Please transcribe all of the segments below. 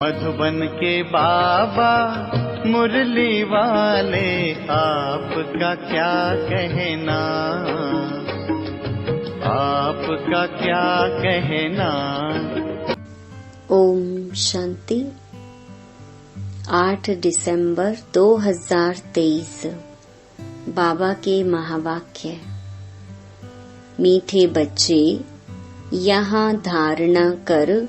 मधुबन के बाबा मुरली वाले, आपका क्या कहना, आपका क्या कहना। ओम शांति। 8 दिसंबर 2023 बाबा के महावाक्य। मीठे बच्चे, यहाँ धारणा कर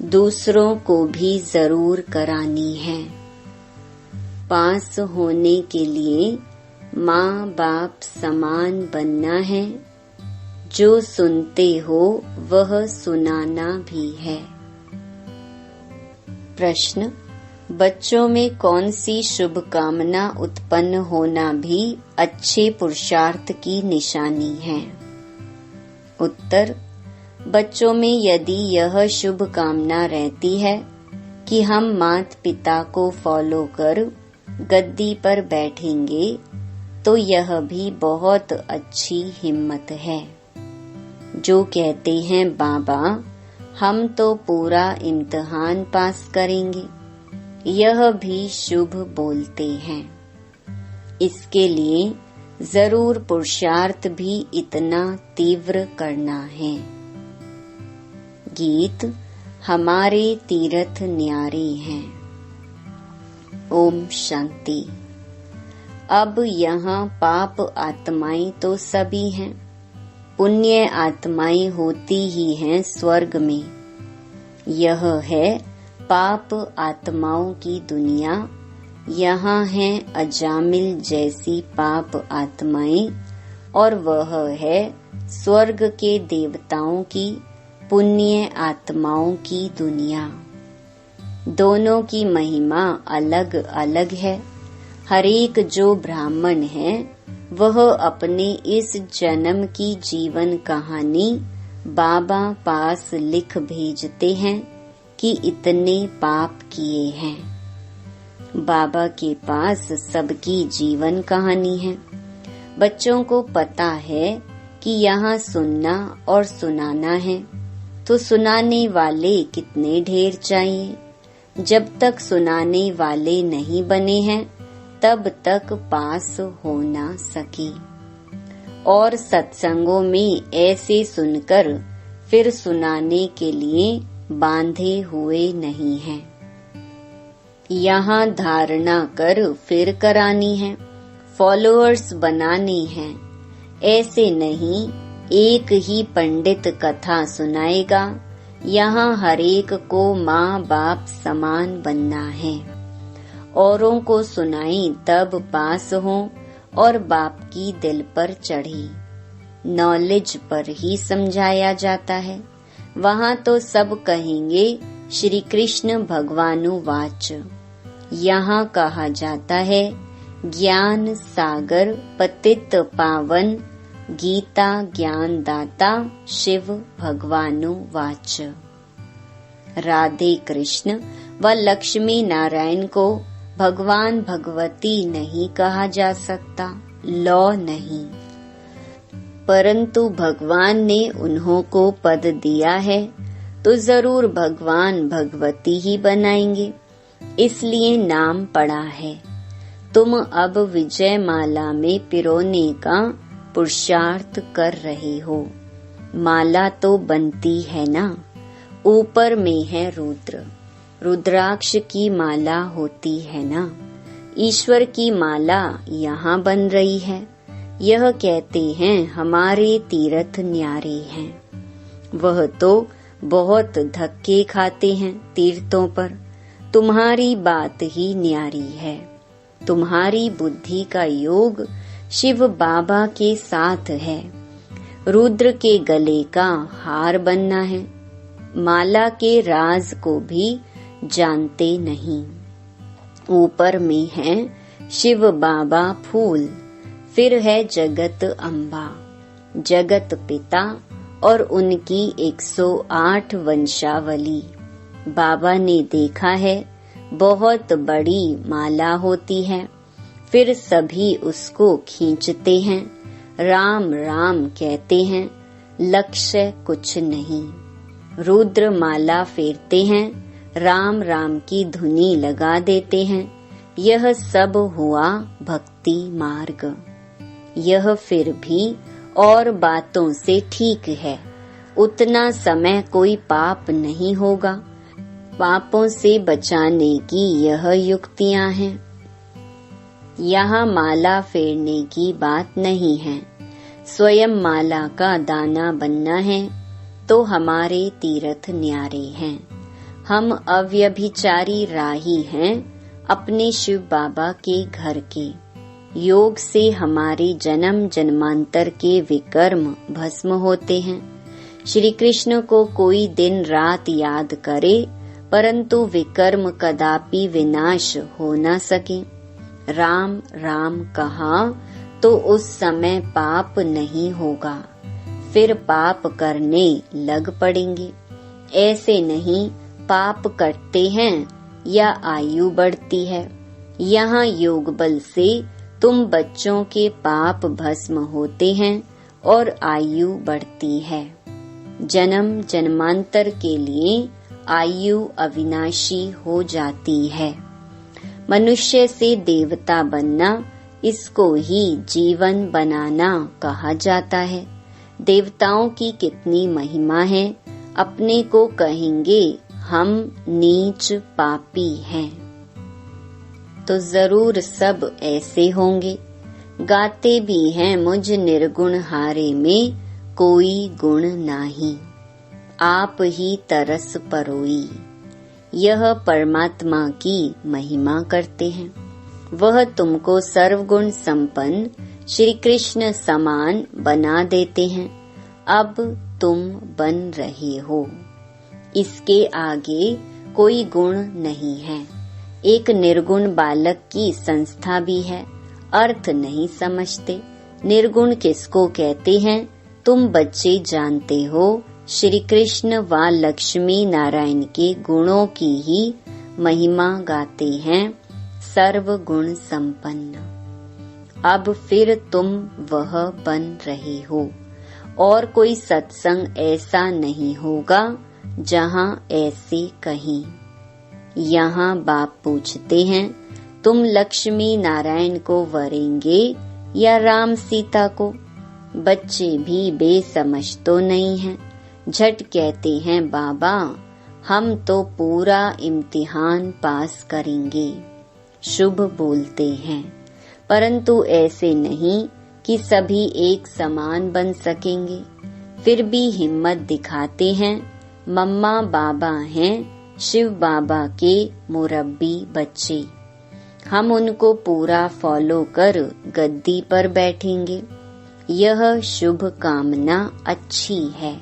दूसरों को भी जरूर करानी है। पास होने के लिए माँ बाप समान बनना है। जो सुनते हो वह सुनाना भी है। प्रश्न: बच्चों में कौन सी शुभकामना उत्पन्न होना भी अच्छे पुरुषार्थ की निशानी है? उत्तर: बच्चों में यदि यह शुभ कामना रहती है कि हम माता पिता को फॉलो कर गद्दी पर बैठेंगे, तो यह भी बहुत अच्छी हिम्मत है। जो कहते हैं बाबा हम तो पूरा इम्तिहान पास करेंगे, यह भी शुभ बोलते हैं। इसके लिए जरूर पुरुषार्थ भी इतना तीव्र करना है। गीत हमारे तीर्थ न्यारे हैं। ओम शांति। अब यहाँ पाप आत्माएं तो सभी हैं, पुण्य आत्माएं होती ही हैं स्वर्ग में। यह है पाप आत्माओं की दुनिया। यहाँ है अजामिल जैसी पाप आत्माएं, और वह है स्वर्ग के देवताओं की पुण्य आत्माओं की दुनिया। दोनों की महिमा अलग अलग है। हर एक जो ब्राह्मण है वह अपने इस जन्म की जीवन कहानी बाबा पास लिख भेजते हैं कि इतने पाप किए हैं। बाबा के पास सबकी जीवन कहानी है। बच्चों को पता है कि यहाँ सुनना और सुनाना है, तो सुनाने वाले कितने ढेर चाहिए। जब तक सुनाने वाले नहीं बने हैं तब तक पास हो ना सके। और सत्संगों में ऐसे सुनकर फिर सुनाने के लिए बांधे हुए नहीं हैं। यहाँ धारणा कर फिर करानी है, फॉलोअर्स बनाने हैं। ऐसे नहीं एक ही पंडित कथा सुनाएगा। यहाँ हर एक को माँ बाप समान बनना है। औरों को सुनाई तब पास हो और बाप की दिल पर चढ़ी। नॉलेज पर ही समझाया जाता है। वहाँ तो सब कहेंगे श्री कृष्ण भगवानुवाच। यहाँ कहा जाता है ज्ञान सागर पतित पावन, गीता ज्ञान दाता शिव भगवानुवाच। राधे कृष्ण व लक्ष्मी नारायण को भगवान भगवती नहीं कहा जा सकता, लौ नहीं। परंतु भगवान ने उन्हों को पद दिया है तो जरूर भगवान भगवती ही बनाएंगे, इसलिए नाम पड़ा है। तुम अब विजय माला में पिरोने का पुरुषार्थ कर रहे हो। माला तो बनती है ना, ऊपर में है रुद्र, रुद्राक्ष की माला होती है ना। ईश्वर की माला यहाँ बन रही है। यह कहते हैं हमारे तीर्थ न्यारे हैं। वह तो बहुत धक्के खाते हैं तीर्थों पर। तुम्हारी बात ही न्यारी है। तुम्हारी बुद्धि का योग शिव बाबा के साथ है। रुद्र के गले का हार बनना है। माला के राज को भी जानते नहीं। ऊपर में है शिव बाबा फूल, फिर है जगत अम्बा, जगत पिता और उनकी 108 वंशावली। बाबा ने देखा है बहुत बड़ी माला होती है, फिर सभी उसको खींचते हैं, राम राम कहते हैं, लक्ष्य कुछ नहीं। रुद्र माला फेरते हैं, राम राम की धुनी लगा देते हैं। यह सब हुआ भक्ति मार्ग। यह फिर भी और बातों से ठीक है। उतना समय कोई पाप नहीं होगा। पापों से बचाने की यह युक्तियां हैं। यहाँ माला फेरने की बात नहीं है। स्वयं माला का दाना बनना है तो हमारे तीर्थ न्यारे हैं। हम अव्यभिचारी राही हैं अपने शिव बाबा के घर के। योग से हमारे जन्म जन्मांतर के विकर्म भस्म होते हैं। श्री कृष्ण को कोई दिन रात याद करे परंतु विकर्म कदापि विनाश हो न सके। राम राम कहा तो उस समय पाप नहीं होगा, फिर पाप करने लग पड़ेंगे। ऐसे नहीं पाप करते हैं या आयु बढ़ती है। यहाँ योग बल से तुम बच्चों के पाप भस्म होते हैं और आयु बढ़ती है। जन्म जन्मांतर के लिए आयु अविनाशी हो जाती है। मनुष्य से देवता बनना, इसको ही जीवन बनाना कहा जाता है। देवताओं की कितनी महिमा है। अपने को कहेंगे हम नीच पापी हैं, तो जरूर सब ऐसे होंगे। गाते भी हैं मुझ निर्गुण हारे में कोई गुण नाही, आप ही तरस परोई। यह परमात्मा की महिमा करते हैं। वह तुमको सर्वगुण संपन्न श्री कृष्ण समान बना देते हैं। अब तुम बन रहे हो। इसके आगे कोई गुण नहीं है। एक निर्गुण बालक की संस्था भी है। अर्थ नहीं समझते। निर्गुण किसको कहते हैं? तुम बच्चे जानते हो। श्री कृष्ण व लक्ष्मी नारायण के गुणों की ही महिमा गाते हैं, सर्व गुण संपन्न। अब फिर तुम वह बन रहे हो और कोई सत्संग ऐसा नहीं होगा जहाँ ऐसे कहीं। यहाँ बाप पूछते हैं, तुम लक्ष्मी नारायण को वरेंगे या राम सीता को? बच्चे भी बेसमझ तो नहीं हैं। झट कहते हैं, बाबा हम तो पूरा इम्तिहान पास करेंगे। शुभ बोलते हैं, परंतु ऐसे नहीं कि सभी एक समान बन सकेंगे। फिर भी हिम्मत दिखाते हैं। मम्मा बाबा हैं शिव बाबा के मुरब्बी बच्चे। हम उनको पूरा फॉलो कर गद्दी पर बैठेंगे। यह शुभ कामना अच्छी है।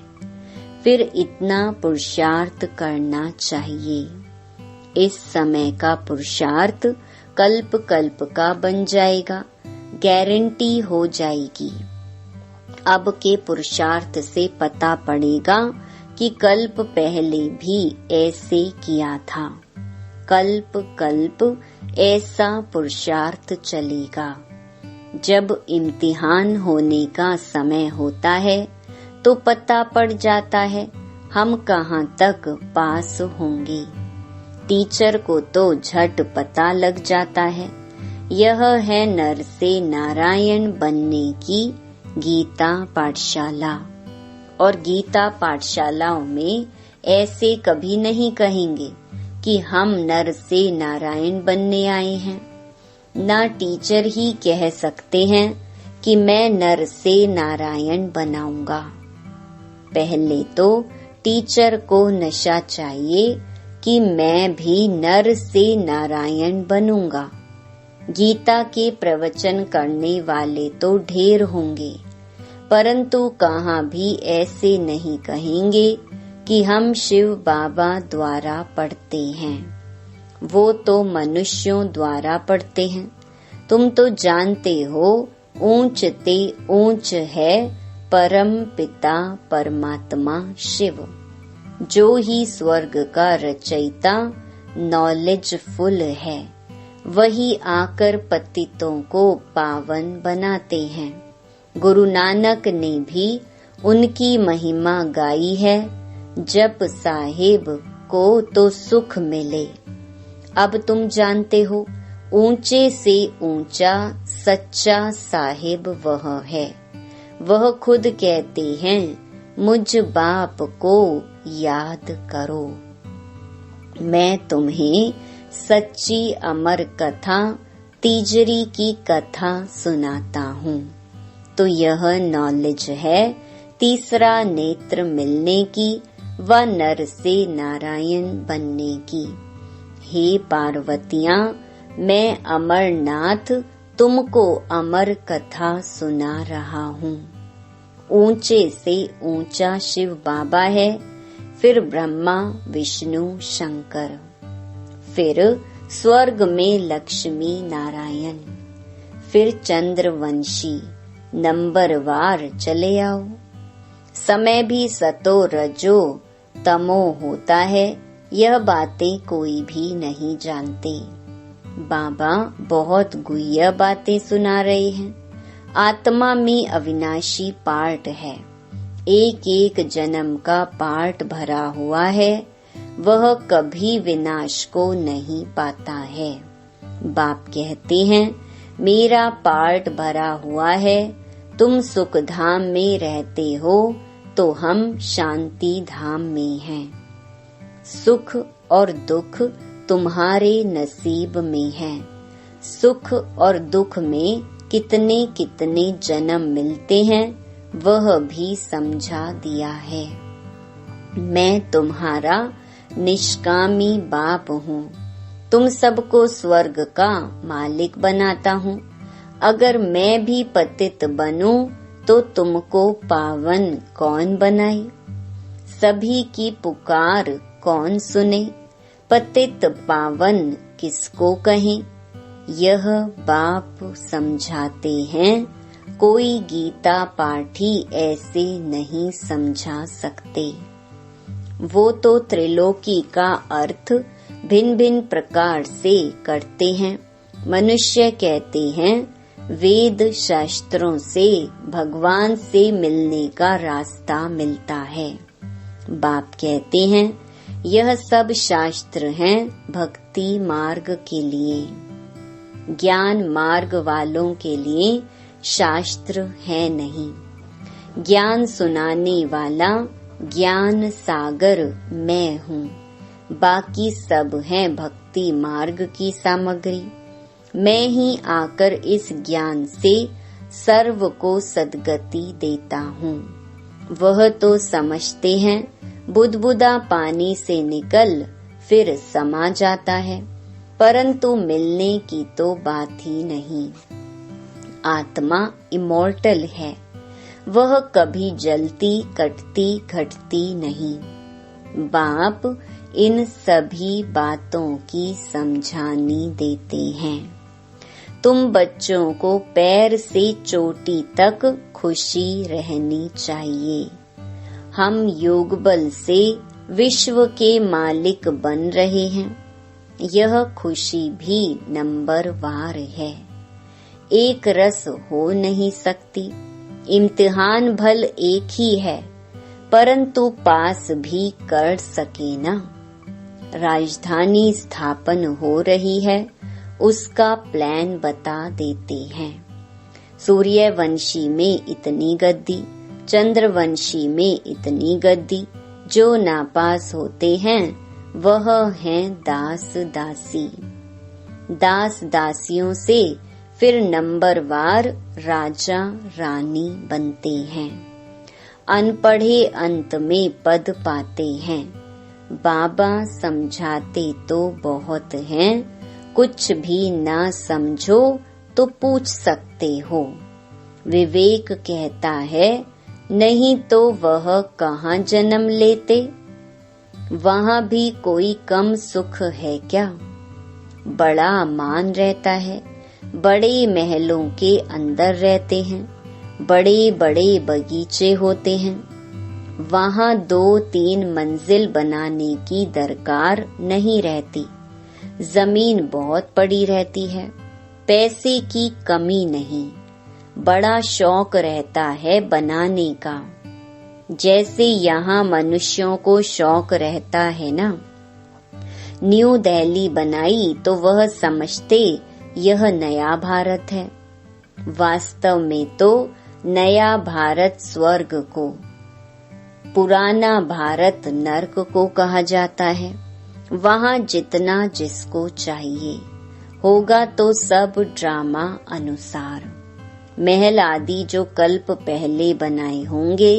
फिर इतना पुरुषार्थ करना चाहिए। इस समय का पुरुषार्थ कल्प कल्प का बन जाएगा, गारंटी हो जाएगी। अब के पुरुषार्थ से पता पड़ेगा कि कल्प पहले भी ऐसे किया था। कल्प कल्प ऐसा पुरुषार्थ चलेगा। जब इम्तिहान होने का समय होता है तो पता पड़ जाता है हम कहाँ तक पास होंगे। टीचर को तो झट पता लग जाता है। यह है नर से नारायण बनने की गीता पाठशाला। और गीता पाठशालाओं में ऐसे कभी नहीं कहेंगे कि हम नर से नारायण बनने आए हैं। ना टीचर ही कह सकते हैं कि मैं नर से नारायण बनाऊंगा। पहले तो टीचर को नशा चाहिए कि मैं भी नर से नारायण बनूंगा। गीता के प्रवचन करने वाले तो ढेर होंगे, परंतु कहाँ भी ऐसे नहीं कहेंगे कि हम शिव बाबा द्वारा पढ़ते हैं। वो तो मनुष्यों द्वारा पढ़ते हैं। तुम तो जानते हो ऊंच ते ऊंच है परम पिता परमात्मा शिव। जो ही स्वर्ग का रचयिता नॉलेजफुल है, वही आकर पतितों को पावन बनाते हैं। गुरु नानक ने भी उनकी महिमा गाई है। जप साहिब तुमको तो सुख मिले। अब तुम जानते हो, ऊंचे से ऊंचा सच्चा साहिब वह है। वह खुद कहते हैं, मुझ बाप को याद करो। मैं तुम्हें सच्ची अमर कथा तीजरी की कथा सुनाता हूँ। तो यह नॉलेज है तीसरा नेत्र मिलने की व नर से नारायण बनने की। हे पार्वतियाँ, मैं अमरनाथ तुमको अमर कथा सुना रहा हूँ। ऊंचे से ऊंचा शिव बाबा है, फिर ब्रह्मा विष्णु शंकर, फिर स्वर्ग में लक्ष्मी नारायण, फिर चंद्रवंशी। नंबरवार चले आओ। समय भी सतो रजो तमो होता है, यह बातें कोई भी नहीं जानते। बाबा बहुत गुह्य बातें सुना रहे हैं। आत्मा में अविनाशी पार्ट है, एक एक जन्म का पार्ट भरा हुआ है, वह कभी विनाश को नहीं पाता है। बाप कहते हैं, मेरा पार्ट भरा हुआ है, तुम सुख धाम में रहते हो तो हम शांति धाम में हैं। सुख और दुख तुम्हारे नसीब में है। सुख और दुख में कितने कितने जन्म मिलते हैं, वह भी समझा दिया है। मैं तुम्हारा निष्कामी बाप हूँ। तुम सबको स्वर्ग का मालिक बनाता हूँ। अगर मैं भी पतित बनूं तो तुमको पावन कौन बनाए? सभी की पुकार कौन सुने? पतित पावन किसको कहें? यह बाप समझाते हैं, कोई गीता पाठी ऐसे नहीं समझा सकते। वो तो त्रिलोकी का अर्थ भिन्न भिन्न प्रकार से करते हैं। मनुष्य कहते हैं, वेद शास्त्रों से भगवान से मिलने का रास्ता मिलता है। बाप कहते हैं, यह सब शास्त्र हैं भक्ति मार्ग के लिए। ज्ञान मार्ग वालों के लिए शास्त्र है नहीं। ज्ञान सुनाने वाला ज्ञान सागर मैं हूँ। बाकी सब है भक्ति मार्ग की सामग्री। मैं ही आकर इस ज्ञान से सर्व को सद्गति देता हूँ। वह तो समझते हैं बुदबुदा पानी से निकल फिर समा जाता है, परंतु मिलने की तो बात ही नहीं। आत्मा इमॉर्टल है, वह कभी जलती कटती घटती नहीं। बाप इन सभी बातों की समझानी देते हैं। तुम बच्चों को पैर से चोटी तक खुशी रहनी चाहिए। हम योग बल से विश्व के मालिक बन रहे हैं। यह खुशी भी नंबरवार है, एक रस हो नहीं सकती। इम्तिहान भल एक ही है, परंतु पास भी कर सके ना। राजधानी स्थापन हो रही है, उसका प्लान बता देते हैं। सूर्यवंशी में इतनी गद्दी, चंद्रवंशी में इतनी गद्दी। जो नापास होते हैं वह हैं दास दासी। दास दासियों से फिर नंबरवार राजा रानी बनते हैं। अनपढ़े अंत में पद पाते हैं। बाबा समझाते तो बहुत हैं, कुछ भी ना समझो तो पूछ सकते हो। विवेक कहता है, नहीं तो वह कहाँ जन्म लेते? वहाँ भी कोई कम सुख है क्या? बड़ा मान रहता है, बड़े महलों के अंदर रहते हैं, बड़े बड़े बगीचे होते हैं। वहाँ 2-3 मंजिल बनाने की दरकार नहीं रहती। जमीन बहुत पड़ी रहती है, पैसे की कमी नहीं। बड़ा शौक रहता है बनाने का। जैसे यहाँ मनुष्यों को शौक रहता है ना, न्यू दिल्ली बनाई तो वह समझते यह नया भारत है। वास्तव में तो नया भारत स्वर्ग को, पुराना भारत नर्क को कहा जाता है। वहाँ जितना जिसको चाहिए होगा तो सब ड्रामा अनुसार। महल आदि जो कल्प पहले बनाए होंगे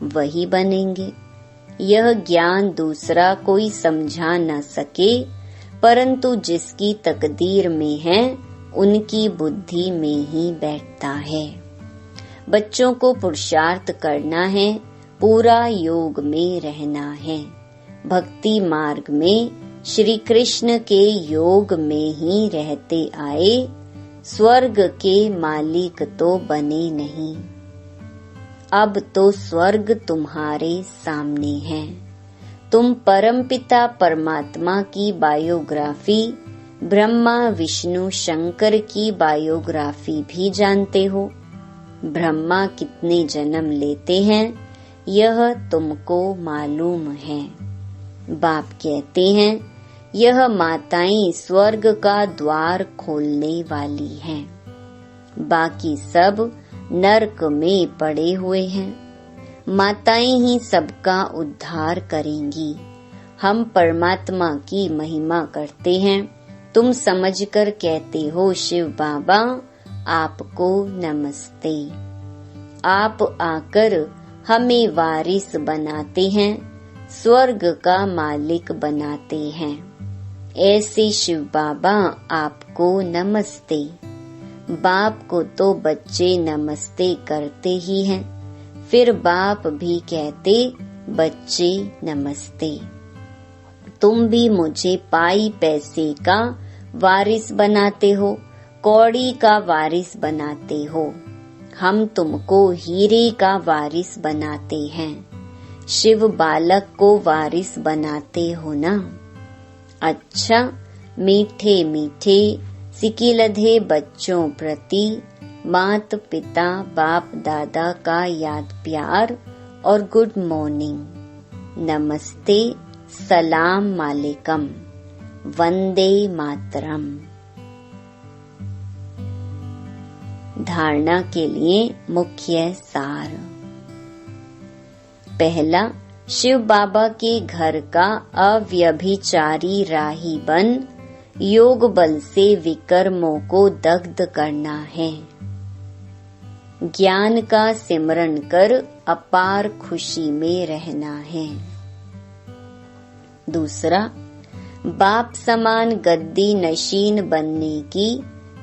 वही बनेंगे। यह ज्ञान दूसरा कोई समझा न सके, परंतु जिसकी तकदीर में है उनकी बुद्धि में ही बैठता है। बच्चों को पुरुषार्थ करना है, पूरा योग में रहना है। भक्ति मार्ग में श्री कृष्ण के योग में ही रहते आए, स्वर्ग के मालिक तो बने नहीं। अब तो स्वर्ग तुम्हारे सामने है। तुम परमपिता परमात्मा की बायोग्राफी, ब्रह्मा विष्णु शंकर की बायोग्राफी भी जानते हो। ब्रह्मा कितने जन्म लेते हैं यह तुमको मालूम है। बाप कहते हैं यह माताएं स्वर्ग का द्वार खोलने वाली हैं, बाकी सब नरक में पड़े हुए हैं। माताएं ही सबका उद्धार करेंगी। हम परमात्मा की महिमा करते हैं। तुम समझकर कहते हो शिव बाबा आपको नमस्ते। आप आकर हमें वारिस बनाते हैं, स्वर्ग का मालिक बनाते हैं। ऐसे शिव बाबा आपको नमस्ते। बाप को तो बच्चे नमस्ते करते ही हैं, फिर बाप भी कहते बच्चे नमस्ते। तुम भी मुझे पाई पैसे का वारिस बनाते हो, कौड़ी का वारिस बनाते हो। हम तुमको हीरे का वारिस बनाते हैं, शिव बालक को वारिस बनाते हो ना। अच्छा, मीठे मीठे सिकिलधे बच्चों प्रति मात पिता बाप दादा का याद प्यार और गुड मॉर्निंग, नमस्ते, सलाम वालेकुम, वंदे मातरम। धारणा के लिए मुख्य सार। पहला, शिव बाबा के घर का अव्यभिचारी राही बन योग बल से विकर्मों को दग्ध करना है। ज्ञान का सिमरण कर अपार खुशी में रहना है। दूसरा, बाप समान गद्दी नशीन बनने की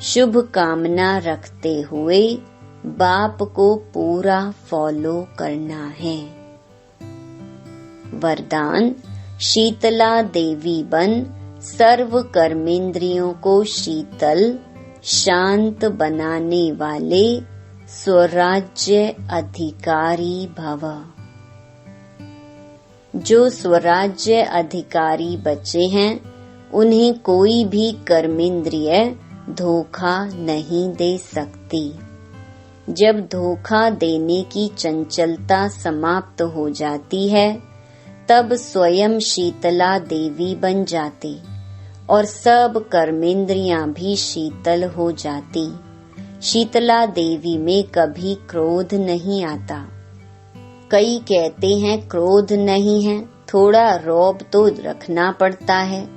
शुभ कामना रखते हुए बाप को पूरा फॉलो करना है। वरदान, शीतला देवी बन सर्व कर्मेंद्रियों को शीतल शांत बनाने वाले स्वराज्य अधिकारी भव। जो स्वराज्य अधिकारी बचे हैं उन्हें कोई भी कर्मेंद्रिय धोखा नहीं दे सकती। जब धोखा देने की चंचलता समाप्त हो जाती है तब स्वयं शीतला देवी बन जाती और सब कर्मेंद्रियां भी शीतल हो जाती। शीतला देवी में कभी क्रोध नहीं आता। कई कहते हैं क्रोध नहीं है, थोड़ा रौब तो रखना पड़ता है,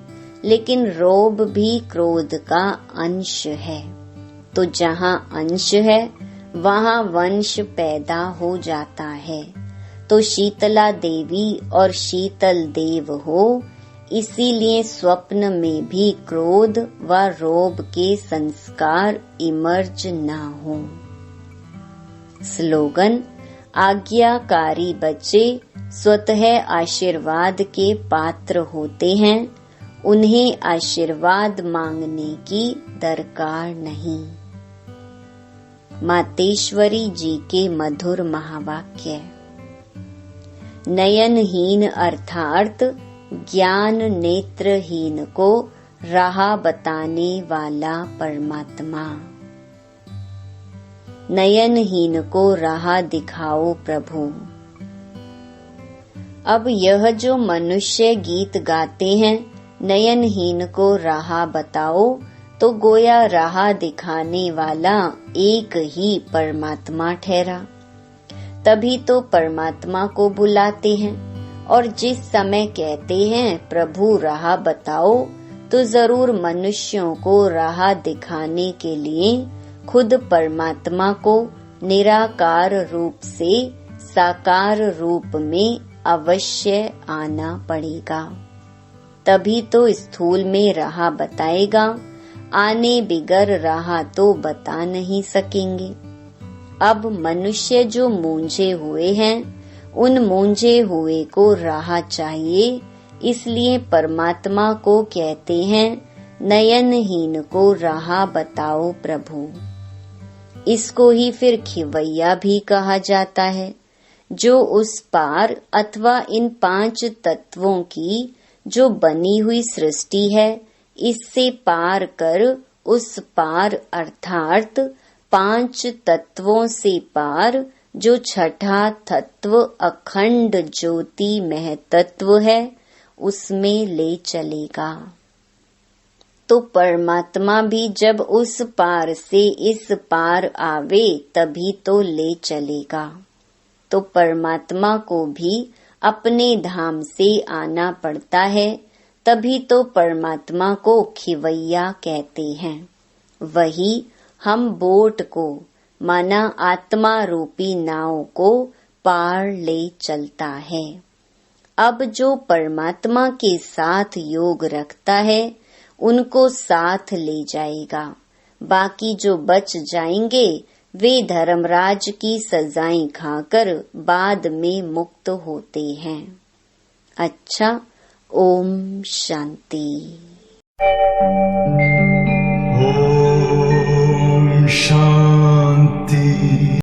लेकिन रौब भी क्रोध का अंश है। तो जहाँ अंश है वहाँ वंश पैदा हो जाता है। तो शीतला देवी और शीतल देव हो, इसीलिए स्वप्न में भी क्रोध व रोब के संस्कार इमर्ज ना हो। स्लोगन, आज्ञाकारी बच्चे स्वतः आशीर्वाद के पात्र होते हैं, उन्हें आशीर्वाद मांगने की दरकार नहीं। मातेश्वरी जी के मधुर महावाक्य। नयनहीन अर्थात ज्ञान नेत्रहीन को राह बताने वाला परमात्मा। नयनहीन को राह दिखाओ प्रभु। अब यह जो मनुष्य गीत गाते हैं नयनहीन को राह बताओ तो गोया राह दिखाने वाला एक ही परमात्मा ठहरा। तभी तो परमात्मा को बुलाते हैं और जिस समय कहते हैं प्रभु राह बताओ तो जरूर मनुष्यों को राह दिखाने के लिए खुद परमात्मा को निराकार रूप से साकार रूप में अवश्य आना पड़ेगा। तभी तो स्थूल में राह बताएगा, आने बिगर राह तो बता नहीं सकेंगे। अब मनुष्य जो मूंझे हुए हैं उन मूंझे हुए को राह चाहिए, इसलिए परमात्मा को कहते हैं नयनहीन को राह बताओ प्रभु। इसको ही फिर खिवैया भी कहा जाता है, जो उस पार अथवा इन 5 तत्वों की जो बनी हुई सृष्टि है इससे पार कर उस पार अर्थात 5 तत्वों से पार जो छठा तत्व अखंड ज्योति महतत्व है उसमें ले चलेगा। तो परमात्मा भी जब उस पार से इस पार आवे तभी तो ले चलेगा। तो परमात्मा को भी अपने धाम से आना पड़ता है, तभी तो परमात्मा को खिवैया कहते हैं। वही हम बोट को माना आत्मा रूपी नाव को पार ले चलता है। अब जो परमात्मा के साथ योग रखता है उनको साथ ले जाएगा। बाकी जो बच जाएंगे वे धर्मराज की सजाएं खाकर बाद में मुक्त होते हैं। अच्छा, ओम शांति।